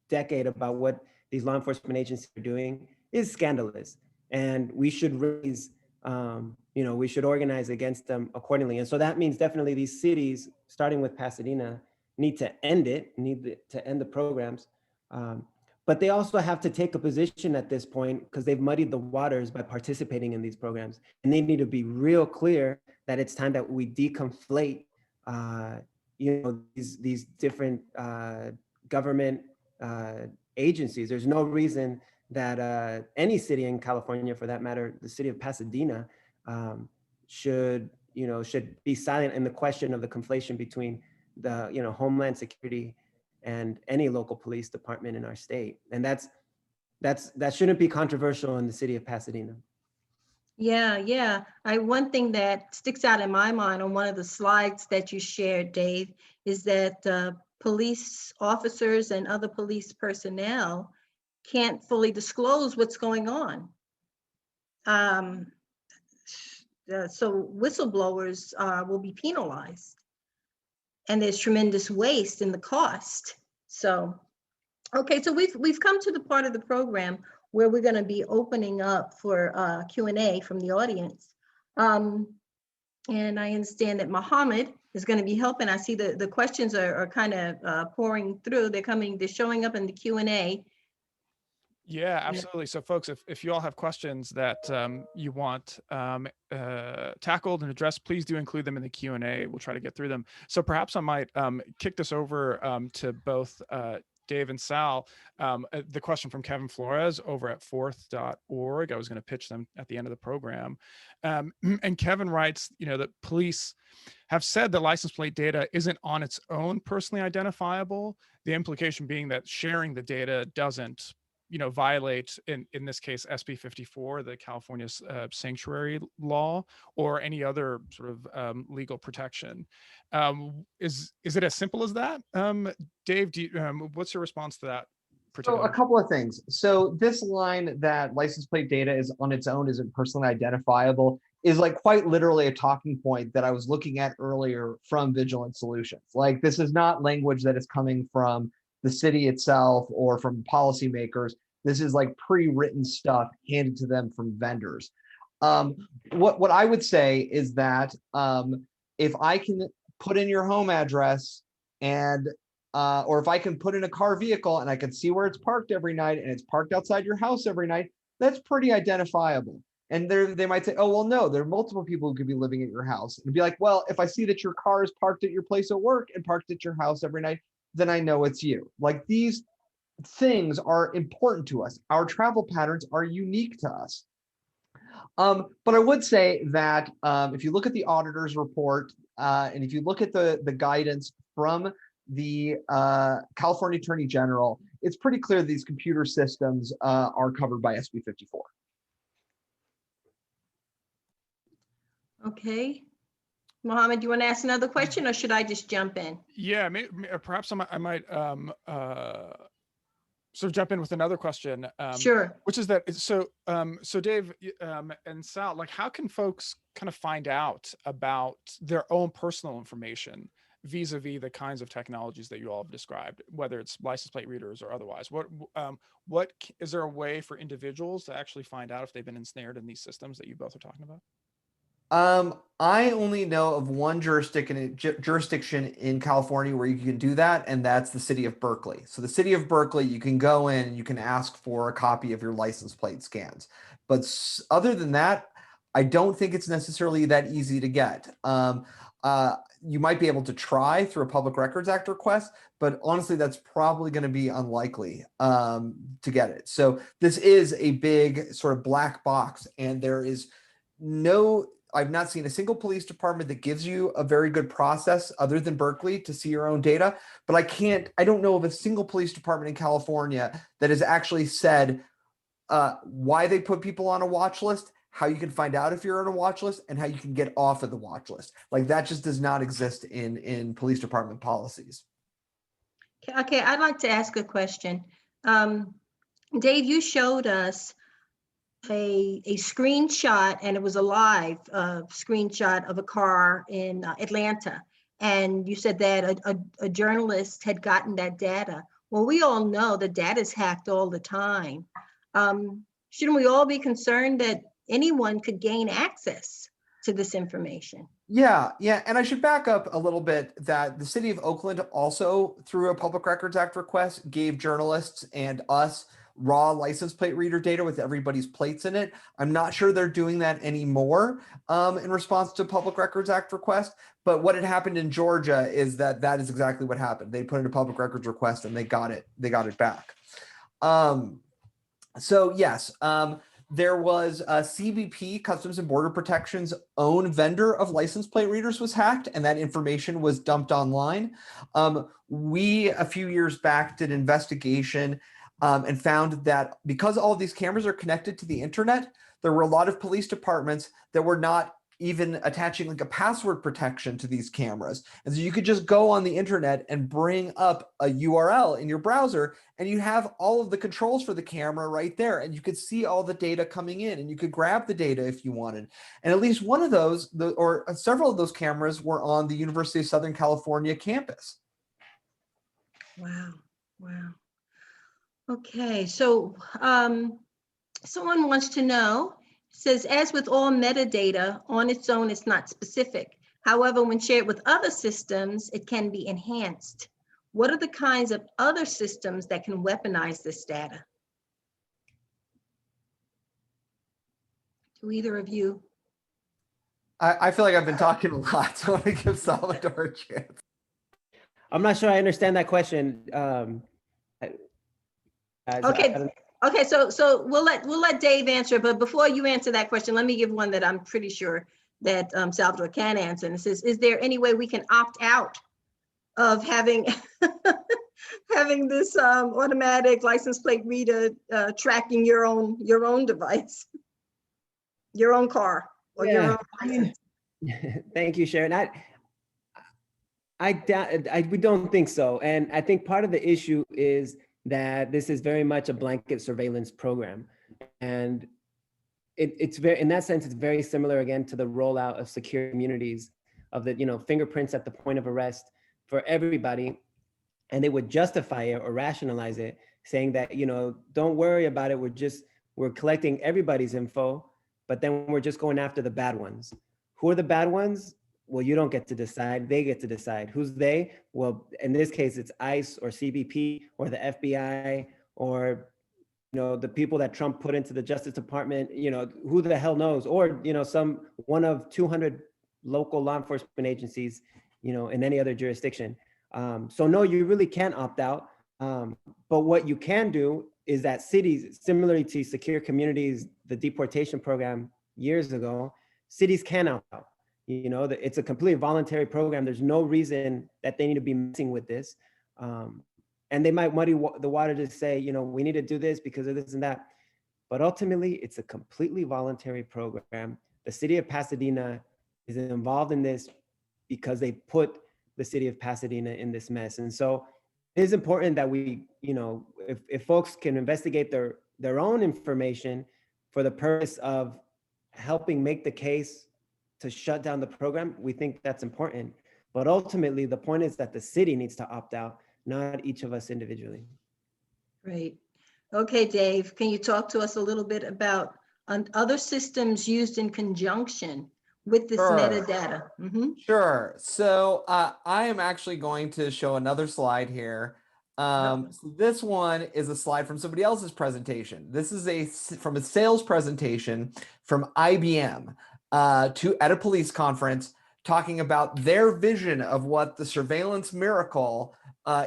decade about what these law enforcement agencies are doing is scandalous. And we should raise, you know, we should organize against them accordingly. And so that means definitely these cities, starting with Pasadena, need to end it, need to end the programs. But they also have to take a position at this point because they've muddied the waters by participating in these programs. And they need to be real clear that it's time that we deconflate, you know, these different government agencies. There's no reason that any city in California, for that matter, the city of Pasadena, should be silent in the question of the conflation between the, you know, Homeland Security and any local police department in our state. And that shouldn't be controversial in the city of Pasadena. Yeah. One thing that sticks out in my mind on one of the slides that you shared, Dave, is that police officers and other police personnel can't fully disclose what's going on. So whistleblowers will be penalized, and there's tremendous waste in the cost. So, okay, so we've come to the part of the program where we're going to be opening up for Q&A from the audience. And I understand that Mohammed is going to be helping. I see the questions are kind of pouring through. They're showing up in the Q&A. Yeah, absolutely. So folks, if you all have questions that you want tackled and addressed, please do include them in the Q&A. We'll try to get through them. So perhaps I might kick this over to both Dave and Sal. The question from Kevin Flores over at forth.org. I was going to pitch them at the end of the program. And Kevin writes, you know, that police have said that license plate data isn't on its own personally identifiable. The implication being that sharing the data doesn't, you know, violate, in this case, SB 54, the California sanctuary law, or any other sort of legal protection. Is it as simple as that? Dave, what's your response to that? So a couple of things. So this line that license plate data is on its own, isn't personally identifiable, is like quite literally a talking point that I was looking at earlier from Vigilant Solutions. Like, this is not language that is coming from the city itself or from policymakers. This is like pre-written stuff handed to them from vendors. What I would say is that if I can put in your home address and or if I can put in a car vehicle and I can see where it's parked every night and it's parked outside your house every night, that's pretty identifiable. And they might say, oh, well, no, there are multiple people who could be living at your house. And be like, well, if I see that your car is parked at your place of work and parked at your house every night, then I know it's you. Like, these things are important to us. Our travel patterns are unique to us. But I would say that if you look at the auditor's report and if you look at the guidance from the California Attorney General, it's pretty clear that these computer systems are covered by SB 54. Okay. Mohammed, do you want to ask another question, or should I just jump in? Yeah, perhaps I might sort of jump in with another question. Sure. Which is that, so Dave and Sal, like, how can folks kind of find out about their own personal information vis-a-vis the kinds of technologies that you all have described, whether it's license plate readers or otherwise? What is there a way for individuals to actually find out if they've been ensnared in these systems that you both are talking about? I only know of one jurisdiction in California where you can do that, and that's the city of Berkeley. So the city of Berkeley, you can go in and you can ask for a copy of your license plate scans. But other than that, I don't think it's necessarily that easy to get. You might be able to try through a Public Records Act request, but honestly, that's probably going to be unlikely to get it. So this is a big sort of black box, and there is I've not seen a single police department that gives you a very good process other than Berkeley to see your own data. But I don't know of a single police department in California that has actually said why they put people on a watch list, how you can find out if you're on a watch list, and how you can get off of the watch list. Like that just does not exist in police department policies. Okay, I'd like to ask a question. Dave, you showed us a screenshot, and it was a live screenshot of a car in Atlanta. And you said that a journalist had gotten that data. Well, we all know the data is hacked all the time. Shouldn't we all be concerned that anyone could gain access to this information? Yeah. And I should back up a little bit that the city of Oakland also, through a Public Records Act request, gave journalists and us raw license plate reader data with everybody's plates in it. I'm not sure they're doing that anymore in response to Public Records Act request. But what had happened in Georgia is that is exactly what happened. They put in a public records request and they got it back. So yes, there was a CBP, Customs and Border Protection's own vendor of license plate readers was hacked, and that information was dumped online. We, a few years back, did an investigation and found that because all of these cameras are connected to the internet, there were a lot of police departments that were not even attaching like a password protection to these cameras. And so you could just go on the internet and bring up a URL in your browser, and you have all of the controls for the camera right there. And you could see all the data coming in, and you could grab the data if you wanted. And at least one of those, or several of those cameras were on the University of Southern California campus. Wow. Okay, so someone wants to know, says, as with all metadata, on its own, it's not specific. However, when shared with other systems, it can be enhanced. What are the kinds of other systems that can weaponize this data? To either of you? I feel like I've been talking a lot, so I'm going to give Salvador a chance. I'm not sure I understand that question. Okay, so we'll let Dave answer, but before you answer that question, let me give one that I'm pretty sure that Salvador can answer. And it says, is there any way we can opt out of having having this automatic license plate reader tracking your own device, your own car, or your own license? Thank you, Sharon. We don't think so. And I think part of the issue is that this is very much a blanket surveillance program. And it's very, in that sense, it's very similar again to the rollout of secure communities of the, fingerprints at the point of arrest for everybody. And they would justify it or rationalize it, saying that, don't worry about it. We're collecting everybody's info, but then we're just going after the bad ones. Who are the bad ones? Well, you don't get to decide. They get to decide. Who's they? Well, in this case, it's ICE or CBP or the FBI or, the people that Trump put into the Justice Department, who the hell knows? Or, one of 200 local law enforcement agencies, in any other jurisdiction. So no, you really can't opt out. But what you can do is that cities, similarly to secure communities, the deportation program years ago, cities can opt out. It's a completely voluntary program. There's no reason that they need to be messing with this. And they might muddy the water to say, we need to do this because of this and that. But ultimately, it's a completely voluntary program. The city of Pasadena is involved in this because they put the city of Pasadena in this mess. And so it is important that we, if folks can investigate their own information for the purpose of helping make the case to shut down the program, we think that's important. But ultimately, the point is that the city needs to opt out, not each of us individually. Great. Okay, Dave, can you talk to us a little bit about other systems used in conjunction with this Sure. metadata. Mhm. Sure. So I am actually going to show another slide here. So this one is a slide from somebody else's presentation. This is from a sales presentation from IBM at a police conference, talking about their vision of what the surveillance miracle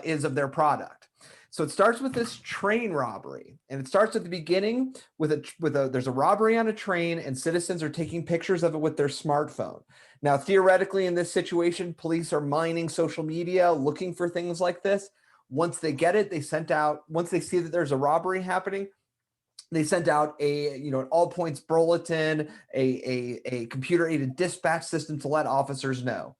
is of their product. So it starts with this train robbery, and it starts at the beginning with there's a robbery on a train, and citizens are taking pictures of it with their smartphone. Now, theoretically, in this situation, police are mining social media, looking for things like this. Once they get it, once they see that there's a robbery happening, they sent out an all points bulletin, a computer-aided dispatch system to let officers know.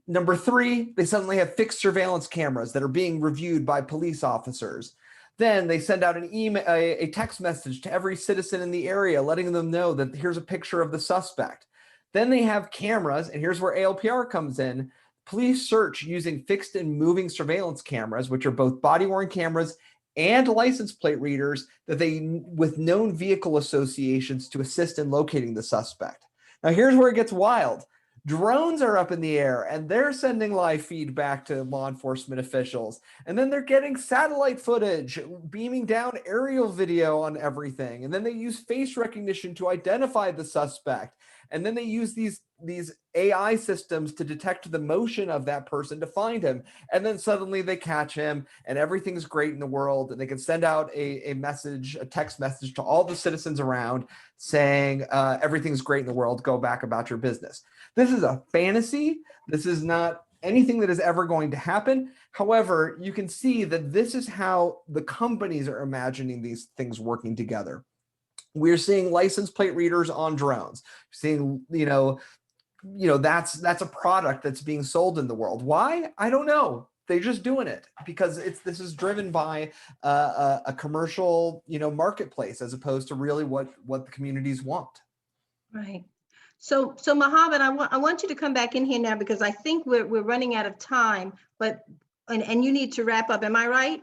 Number 3, they suddenly have fixed surveillance cameras that are being reviewed by police officers. Then they send out an email, a text message to every citizen in the area, letting them know that here's a picture of the suspect. Then they have cameras, and here's where ALPR comes in. Police search using fixed and moving surveillance cameras, which are both body-worn cameras and license plate readers with known vehicle associations to assist in locating the suspect. Now, here's where it gets wild. Drones are up in the air, and they're sending live feedback to law enforcement officials. And then they're getting satellite footage, beaming down aerial video on everything. And then they use face recognition to identify the suspect. And then they use these AI systems to detect the motion of that person to find him. And then suddenly they catch him, and everything's great in the world. And they can send out a text message to all the citizens around saying, everything's great in the world, go back about your business. This is a fantasy. This is not anything that is ever going to happen. However, you can see that this is how the companies are imagining these things working together. We're seeing license plate readers on drones. Seeing, that's a product that's being sold in the world. Why? I don't know. They're just doing it because this is driven by a commercial, marketplace, as opposed to really what the communities want. Right. So Mohammed, I want you to come back in here now, because I think we're running out of time, and you need to wrap up. Am I right?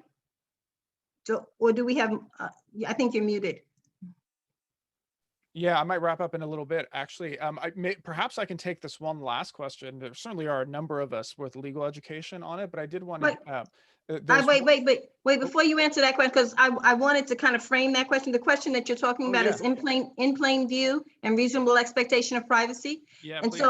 Or do we have, I think you're muted. Yeah, I might wrap up in a little bit, actually. Perhaps I can take this one last question. There certainly are a number of us with legal education on it, but I did want to. Wait, before you answer that question, because I wanted to kind of frame that question. The question that you're talking about is in plain view and reasonable expectation of privacy. Yeah, and please.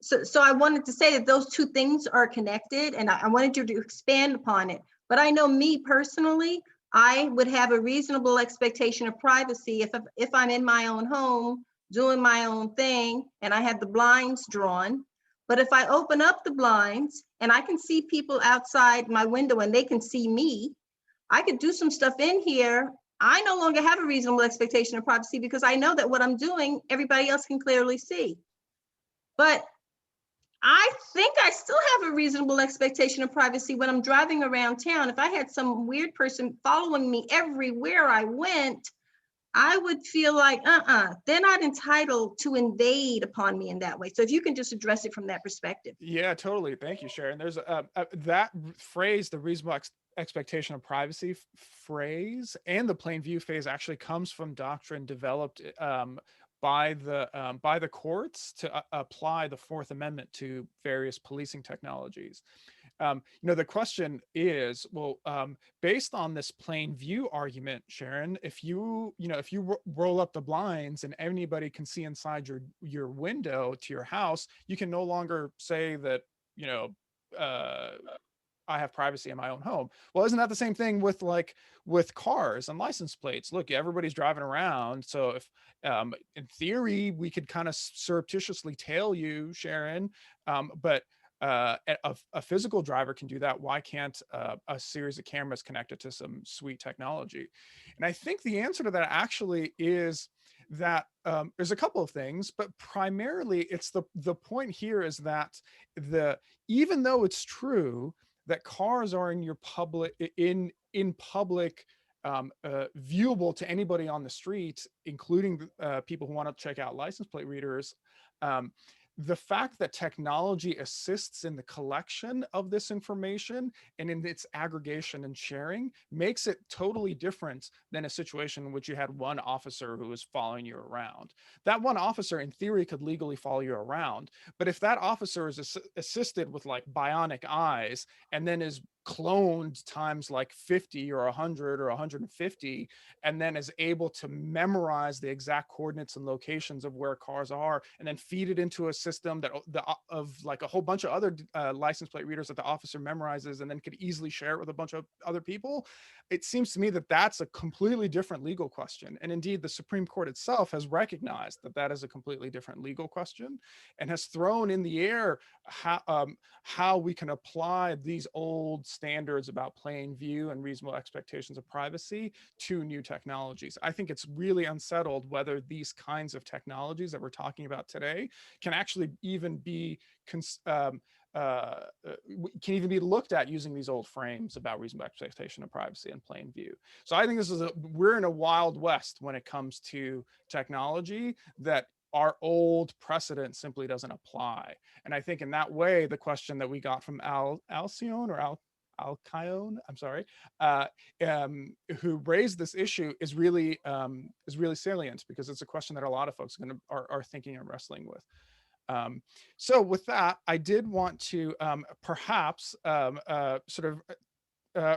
So I wanted to say that those two things are connected, and I wanted you to expand upon it. But I know me personally, I would have a reasonable expectation of privacy if I'm in my own home doing my own thing and I have the blinds drawn. But if I open up the blinds and I can see people outside my window and they can see me, I could do some stuff in here. I no longer have a reasonable expectation of privacy, because I know that what I'm doing, everybody else can clearly see. But I think I still have a reasonable expectation of privacy when I'm driving around town. If I had some weird person following me everywhere I went, I would feel like, they're not entitled to invade upon me in that way. So if you can just address it from that perspective. Yeah, totally. Thank you, Sharon. There's that phrase, the reasonable expectation of privacy phrase, and the plain view phase actually comes from doctrine developed by the courts to apply the Fourth Amendment to various policing technologies. The question is, well, based on this plain view argument, Sharon, if you roll up the blinds and anybody can see inside your window to your house, you can no longer say that, I have privacy in my own home. Well, isn't that the same thing with cars and license plates? Look, everybody's driving around. So if, in theory, we could kind of surreptitiously tail you, Sharon, but a physical driver can do that. Why can't a series of cameras connected to some sweet technology? And I think the answer to that actually is that there's a couple of things, but primarily it's the point here is that even though it's true that cars are in public viewable to anybody on the street, including people who want to check out license plate readers, the fact that technology assists in the collection of this information and in its aggregation and sharing makes it totally different than a situation in which you had one officer who was following you around. That one officer in theory could legally follow you around, but if that officer is assisted with like bionic eyes and then is cloned times like 50 or 100 or 150, and then is able to memorize the exact coordinates and locations of where cars are, and then feed it into a system that of like a whole bunch of other license plate readers that the officer memorizes, and then could easily share it with a bunch of other people, it seems to me that that's a completely different legal question. And indeed, the Supreme Court itself has recognized that that is a completely different legal question, and has thrown in the air how we can apply these old standards about plain view and reasonable expectations of privacy to new technologies. I think it's really unsettled whether these kinds of technologies that we're talking about today can actually even be can even be looked at using these old frames about reasonable expectation of privacy and plain view. So I think this is we're in a wild west when it comes to technology that our old precedent simply doesn't apply. And I think in that way, the question that we got from Alcyone or Alcyone, I'm sorry, who raised this issue is really salient, because it's a question that a lot of folks are thinking and wrestling with. So with that, I did want to perhaps sort of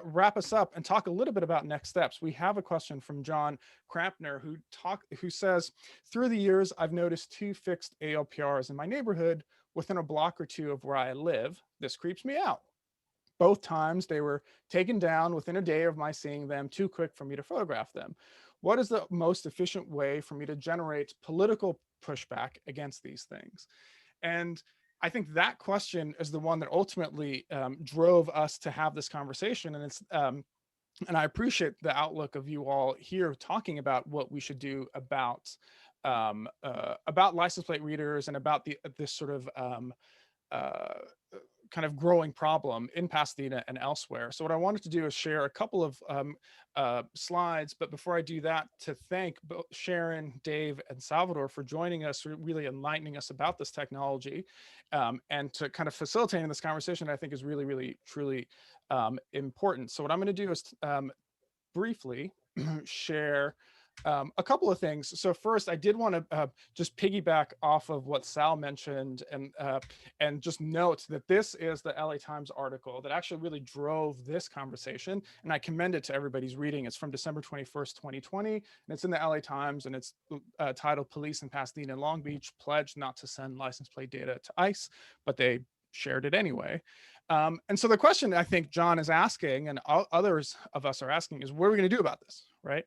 wrap us up and talk a little bit about next steps. We have a question from John Krampner who says, through the years, I've noticed 2 fixed ALPRs in my neighborhood within a block or 2 of where I live. This creeps me out. Both times they were taken down within a day of my seeing them, too quick for me to photograph them. What is the most efficient way for me to generate political pushback against these things? And I think that question is the one that ultimately drove us to have this conversation. And and I appreciate the outlook of you all here talking about what we should do about license plate readers and about this sort of kind of growing problem in Pasadena and elsewhere. So what I wanted to do is share a couple of slides, but before I do that, to thank both Sharon, Dave, and Salvador for joining us, really enlightening us about this technology, and to kind of facilitating this conversation, I think is really, really, truly important. So what I'm going to do is briefly share a couple of things. So first, I did want to just piggyback off of what Sal mentioned, and just note that this is the LA Times article that actually really drove this conversation, and I commend it to everybody's reading. It's from December 21st, 2020, and it's in the LA Times, and it's titled "Police in Pasadena and Long Beach Pledged Not to Send License Plate Data to ICE, but they shared it anyway." And so the question I think John is asking, and others of us are asking, is what are we going to do about this, right?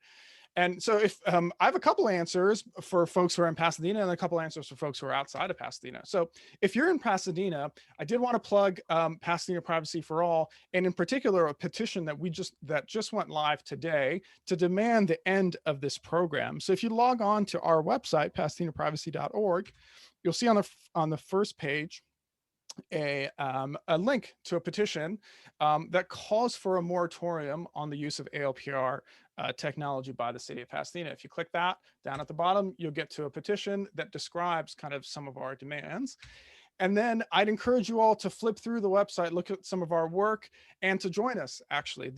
And so if I have a couple answers for folks who are in Pasadena and a couple answers for folks who are outside of Pasadena. So if you're in Pasadena, I did want to plug Pasadena Privacy for All, and in particular, a petition that just went live today to demand the end of this program. So if you log on to our website, pasadenaprivacy.org, you'll see on the first page a link to a petition that calls for a moratorium on the use of ALPR technology by the city of Pasadena. If you click that down at the bottom, you'll get to a petition that describes kind of some of our demands. And then I'd encourage you all to flip through the website, look at some of our work, and to join us, actually.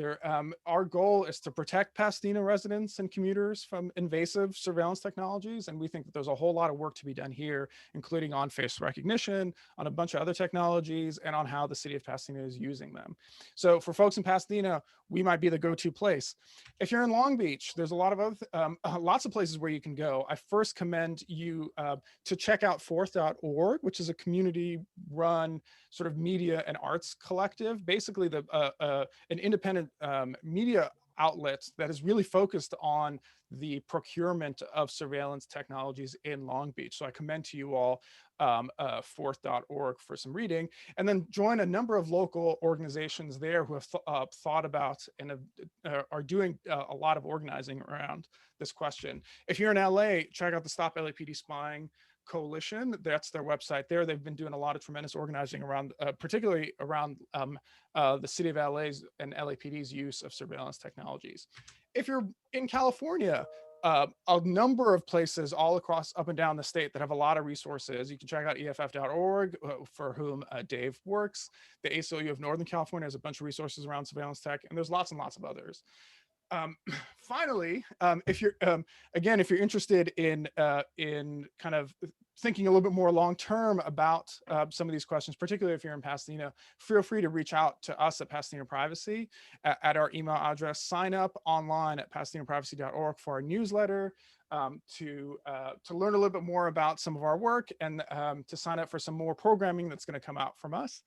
Our goal is to protect Pasadena residents and commuters from invasive surveillance technologies, and we think that there's a whole lot of work to be done here, including on face recognition, on a bunch of other technologies, and on how the city of Pasadena is using them. So for folks in Pasadena, we might be the go-to place. If you're in Long Beach, there's a lot of lots of places where you can go. I first commend you to check out forth.org, which is a community-run sort of media and arts collective, basically an independent media outlet that is really focused on the procurement of surveillance technologies in Long Beach. So I commend to you all forth.org for some reading, and then join a number of local organizations there who have thought about and are doing a lot of organizing around this question. If you're in LA, check out the Stop LAPD Spying Coalition. That's their website there. They've been doing a lot of tremendous organizing around, particularly around the city of LA's and LAPD's use of surveillance technologies. If you're in California, a number of places all across up and down the state that have a lot of resources. You can check out EFF.org, for whom Dave works. The ACLU of Northern California has a bunch of resources around surveillance tech, and there's lots and lots of others. Finally, if you're again, if you're interested in kind of thinking a little bit more long-term about some of these questions, particularly if you're in Pasadena, feel free to reach out to us at Pasadena Privacy at our email address. Sign up online at pasadenaprivacy.org for our newsletter, to learn a little bit more about some of our work, and to sign up for some more programming that's going to come out from us.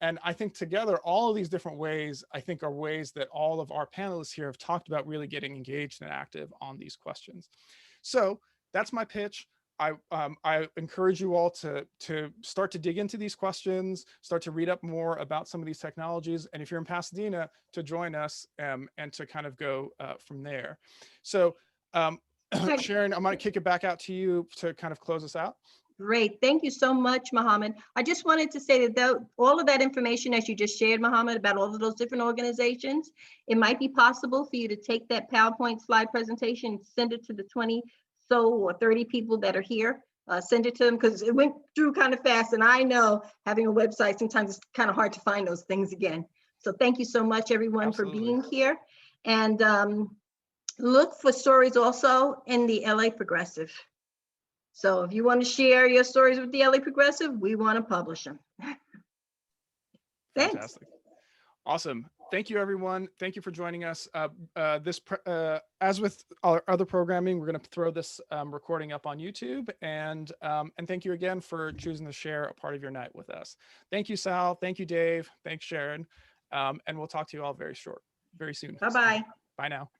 And I think together, all of these different ways, I think, are ways that all of our panelists here have talked about really getting engaged and active on these questions. So that's my pitch. I encourage you all to start to dig into these questions, start to read up more about some of these technologies, and if you're in Pasadena, to join us and to kind of go from there. So Sharon, I'm going to kick it back out to you to kind of close us out. Great. Thank you so much, Mohammed. I just wanted to say that all of that information that you just shared, Mohammed, about all of those different organizations, it might be possible for you to take that PowerPoint slide presentation, send it to the 20 or 30 people that are here. Send it to them, because it went through kind of fast. And I know having a website, sometimes it's kind of hard to find those things again. So thank you so much, everyone, Absolutely. for being here. And look for stories also in the LA Progressive. So if you want to share your stories with the LA Progressive, we want to publish them. Thanks. Fantastic. Awesome. Thank you, everyone. Thank you for joining us. As with our other programming, we're going to throw this recording up on YouTube. And thank you again for choosing to share a part of your night with us. Thank you, Sal. Thank you, Dave. Thanks, Sharon. And we'll talk to you all very soon. Bye-bye. Bye now.